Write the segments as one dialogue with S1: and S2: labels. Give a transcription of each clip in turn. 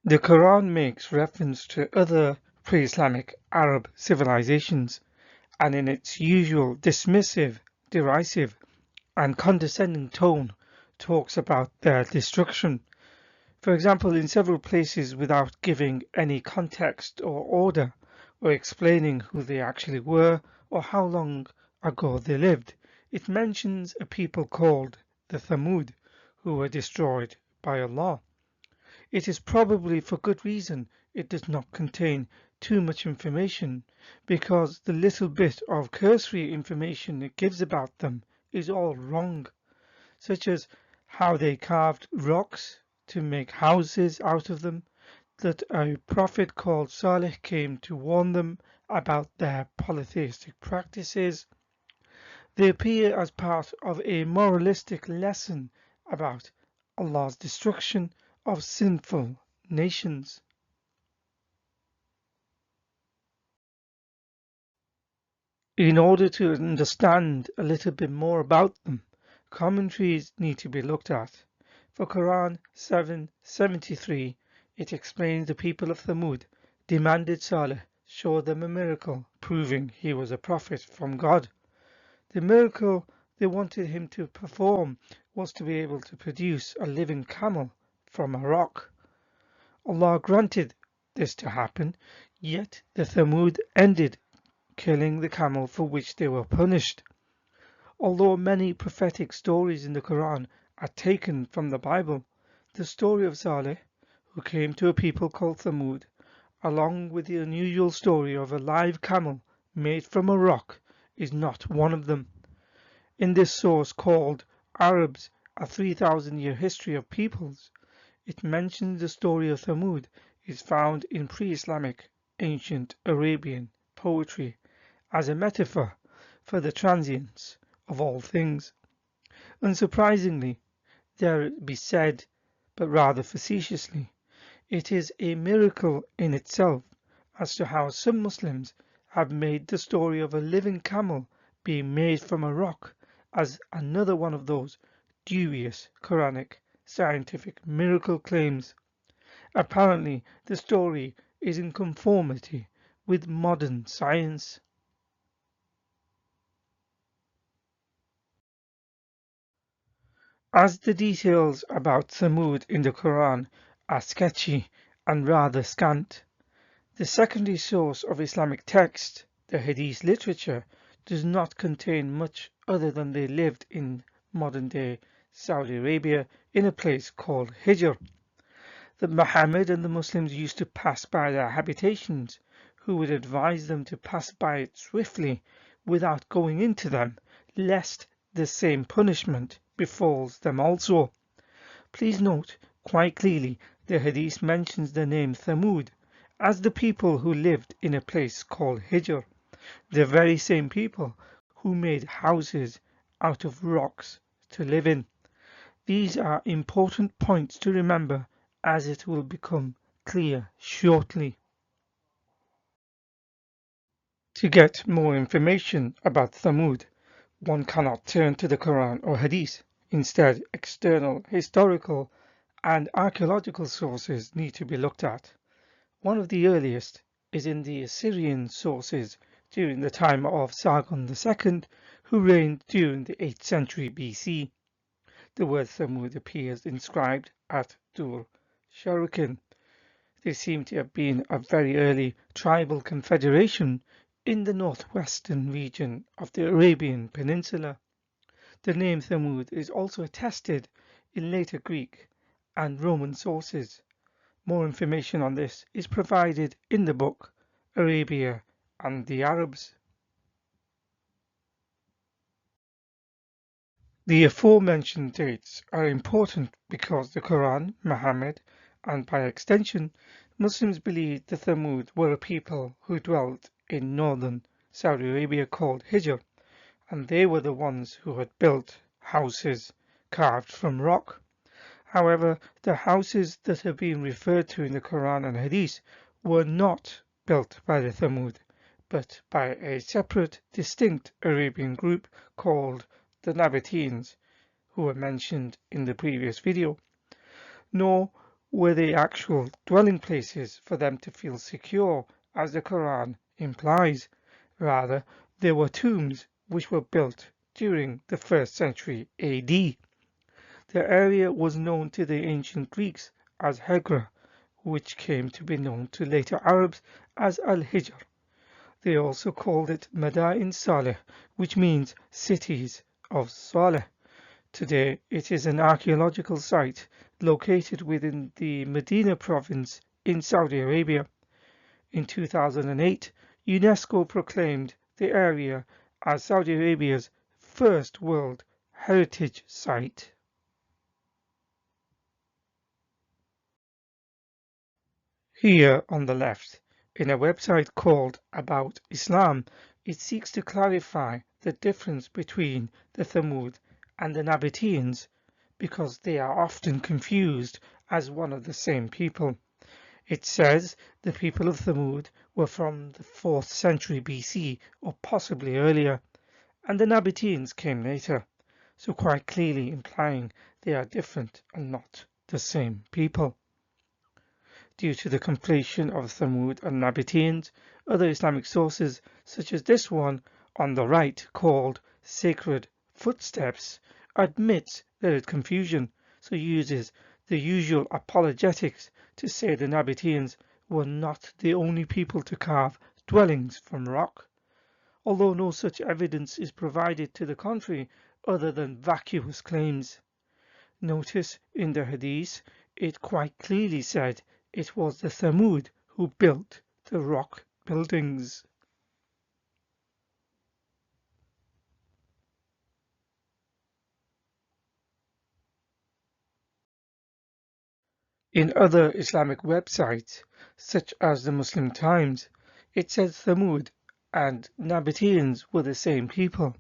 S1: The Quran makes reference to other pre-Islamic Arab civilizations, and in its usual dismissive, derisive, and condescending tone talks about their destruction. For example, in several places without giving any context or order, or explaining who they actually were or how long ago they lived, it mentions a people called the Thamud, who were destroyed by Allah. It is probably for good reason it does not contain too much information, because the little bit of cursory information it gives about them is all wrong, such as how they carved rocks to make houses out of them, that a prophet called Saleh came to warn them about their polytheistic practices. They appear as part of a moralistic lesson about Allah's destruction of sinful nations. In order to understand a little bit more about them, commentaries need to be looked at. For Quran 7:73, it explains the people of Thamud demanded Saleh show them a miracle proving he was a prophet from God. The miracle they wanted him to perform was to be able to produce a living camel from a rock. Allah granted this to happen, yet the Thamud ended killing the camel, for which they were punished. Although many prophetic stories in the Quran are taken from the Bible, the story of Saleh, who came to a people called Thamud, along with the unusual story of a live camel made from a rock, is not one of them. In this source called Arabs, a 3,000-year history of peoples, it mentions the story of Thamud is found in pre-Islamic ancient Arabian poetry as a metaphor for the transience of all things. Unsurprisingly, dare it be said, but rather facetiously, it is a miracle in itself as to how some Muslims have made the story of a living camel being made from a rock as another one of those dubious Quranic scientific miracle claims. Apparently, the story is in conformity with modern science. As the details about Thamud in the Quran are sketchy and rather scant, the secondary source of Islamic text, the Hadith literature, does not contain much other than they lived in modern-day Saudi Arabia in a place called Hijr, that Muhammad and the Muslims used to pass by their habitations, who would advise them to pass by it swiftly without going into them, lest the same punishment befalls them also. Please note quite clearly the Hadith mentions the name Thamud as the people who lived in a place called Hijr, the very same people who made houses out of rocks to live in. These are important points to remember, as it will become clear shortly. To get more information about Thamud, one cannot turn to the Quran or Hadith. Instead, external, historical, and archaeological sources need to be looked at. One of the earliest is in the Assyrian sources during the time of Sargon II, who reigned during the 8th century BC. The word Thamud appears inscribed at Dur Sharrukin. They seem to have been a very early tribal confederation in the northwestern region of the Arabian Peninsula. The name Thamud is also attested in later Greek and Roman sources. More information on this is provided in the book Arabia and the Arabs. The aforementioned dates are important because the Quran, Muhammad, and by extension, Muslims believed the Thamud were a people who dwelt in northern Saudi Arabia called Hijr, and they were the ones who had built houses carved from rock. However, the houses that have been referred to in the Quran and Hadith were not built by the Thamud, but by a separate, distinct Arabian group called the Nabateans, who were mentioned in the previous video. Nor were they actual dwelling places for them to feel secure, as the Quran implies. Rather, they were tombs which were built during the 1st century AD. The area was known to the ancient Greeks as Hegra, which came to be known to later Arabs as Al-Hijr. They also called it Madain Saleh, which means cities of Saleh. Today it is an archaeological site located within the Medina province in Saudi Arabia. In 2008, UNESCO proclaimed the area as Saudi Arabia's first World Heritage Site. Here on the left, in a website called About Islam, it seeks to clarify the difference between the Thamud and the Nabateans because they are often confused as one of the same people. It says the people of Thamud were from the 4th century BC or possibly earlier, and the Nabateans came later, so quite clearly implying they are different and not the same people. Due to the conflation of Thamud and Nabateans, other Islamic sources, such as this one on the right called Sacred Footsteps, admits there is confusion, so uses the usual apologetics to say the Nabateans were not the only people to carve dwellings from rock, although no such evidence is provided to the contrary other than vacuous claims. Notice in the Hadith it quite clearly said it was the Thamud who built the rock buildings. In other Islamic websites, such as the Muslim Times, it says Thamud and Nabateans were the same people.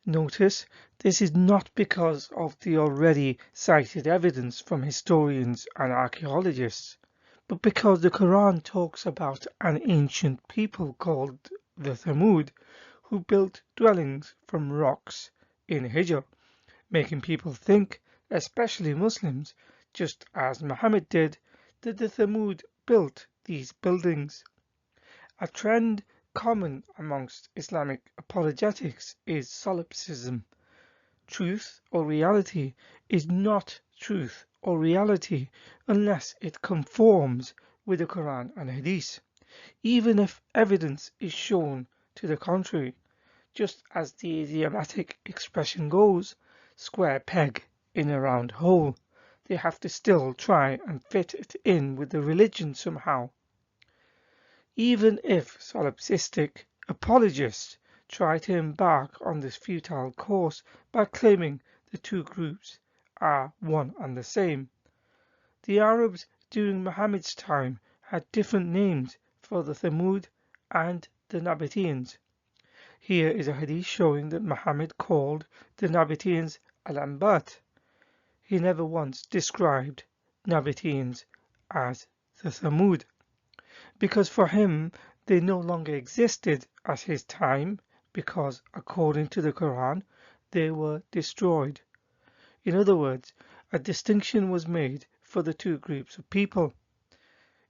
S1: Notice this is not because of the already cited evidence from historians and archaeologists, but because the Quran talks about an ancient people called the Thamud who built dwellings from rocks in Hijr, making people think, especially Muslims, just as Muhammad did, that the Thamud built these buildings. A trend common amongst Islamic apologetics is solipsism. Truth or reality is not truth or reality unless it conforms with the Quran and Hadith, even if evidence is shown to the contrary. Just as the idiomatic expression goes, square peg in a round hole, they have to still try and fit it in with the religion somehow. Even if solipsistic apologists try to embark on this futile course by claiming the two groups are one and the same. The Arabs during Muhammad's time had different names for the Thamud and the Nabateans. Here is a hadith showing that Muhammad called the Nabateans Al-Ambat. He never once described Nabateans as the Thamud, because for him they no longer existed at his time, because according to the Quran they were destroyed. In other words, a distinction was made for the two groups of people.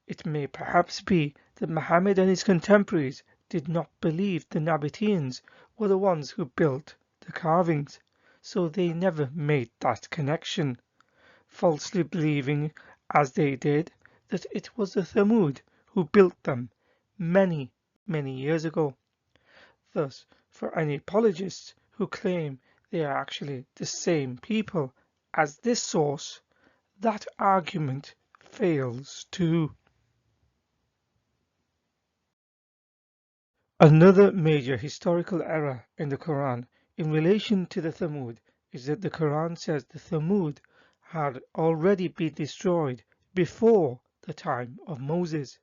S1: It may perhaps be that Muhammad and his contemporaries did not believe the Nabateans were the ones who built the carvings, so they never made that connection, falsely believing, as they did, that it was the Thamud who built them many years ago. Thus, for any apologists who claim they are actually the same people as this source, that argument fails too. Another major historical error in the Quran in relation to the Thamud is that the Quran says the Thamud had already been destroyed before the time of Moses.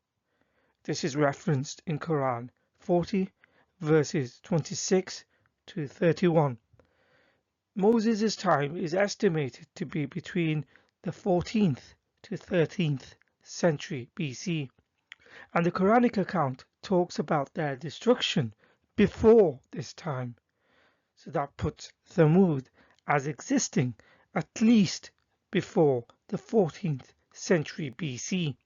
S1: This is referenced in Quran 40 verses 26 to 31. Moses' time is estimated to be between the 14th to 13th century BC, and the Quranic account talks about their destruction before this time. So that puts Thamud as existing at least before the 14th century BC.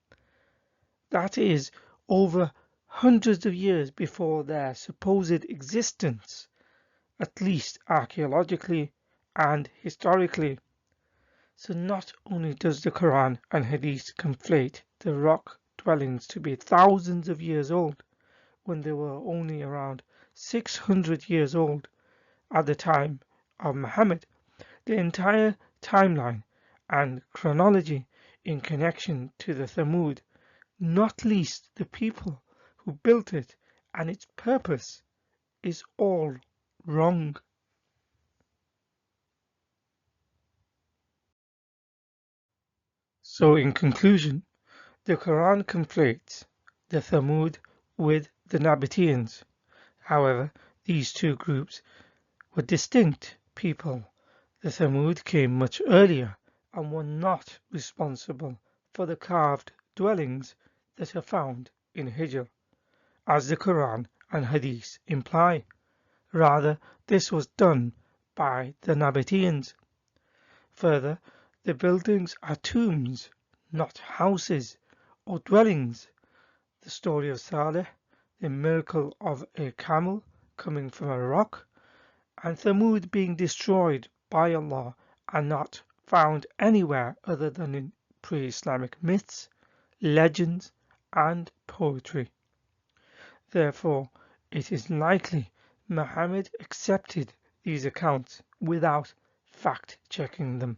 S1: That is over hundreds of years before their supposed existence, at least archaeologically and historically. So not only does the Quran and Hadith conflate the rock dwellings to be thousands of years old, when they were only around 600 years old at the time of Muhammad, the entire timeline and chronology in connection to the Thamud, not least the people who built it and its purpose, is all wrong. So in conclusion, the Quran conflates the Thamud with the Nabateans. However, these two groups were distinct people. The Thamud came much earlier and were not responsible for the carved dwellings that are found in Hijr, as the Quran and Hadith imply. Rather, this was done by the Nabateans. Further, the buildings are tombs, not houses or dwellings. The story of Saleh, the miracle of a camel coming from a rock, and Thamud being destroyed by Allah are not found anywhere other than in pre-Islamic myths, legends, and poetry. Therefore, it is likely Muhammad accepted these accounts without fact-checking them.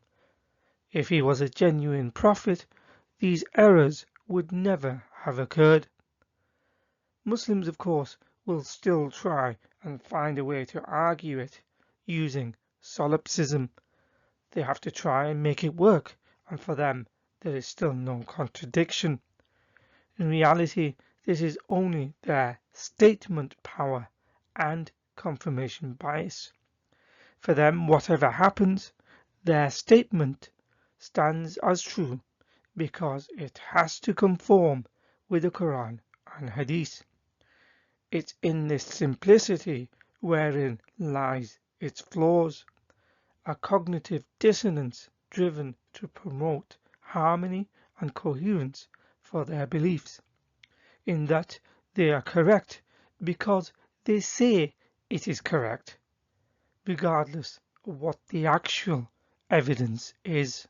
S1: If he was a genuine prophet, these errors would never have occurred. Muslims, of course, will still try and find a way to argue it using solipsism. They have to try and make it work, and for them there is still no contradiction. In reality, this is only their statement power and confirmation bias. For them, whatever happens, their statement stands as true because it has to conform with the Quran and Hadith. It's in this simplicity wherein lies its flaws, a cognitive dissonance driven to promote harmony and coherence for their beliefs, in that they are correct because they say it is correct, regardless of what the actual evidence is.